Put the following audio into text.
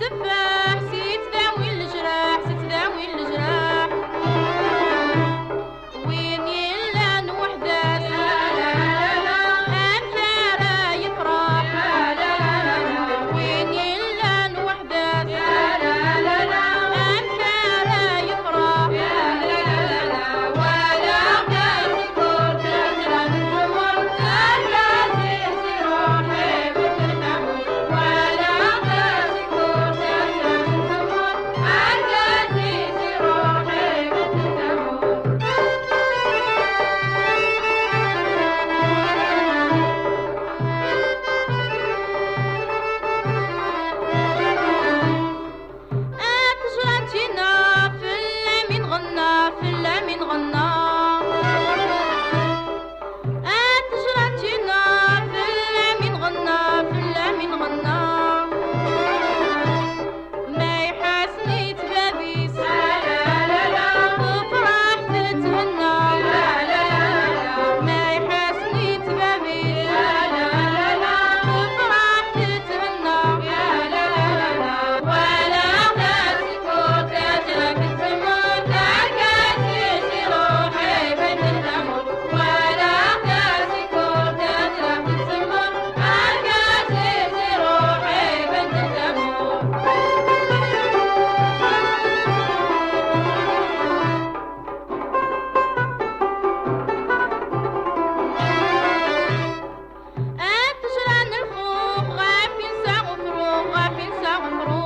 تفاح سي تداوي الجراح سي تداوي الجراح وين يلان وحدة أمثال يفرح وين يلان وحدة أمثال يفرح ولا تذكر تجرى الزمر أكاسي روحي بتنمر ولا تذكر تجرى الزمر أكاسي روحي أتجرتنا في اللمين غنى في اللمين غنى أتجرتنا في اللمين غنى في اللمين غنى ما يحسني تبابيس تفرح تتهنى ما يحسني تبابيس تفرح تتهنى ولا تذكر تجرك الزمر أكاسي روحي بتنمر ولا تذكر تجرك الزمر أكاسي روحي بتنمر أتجران الخوخ غافين ساغ فروغ غافين ساغ فروغ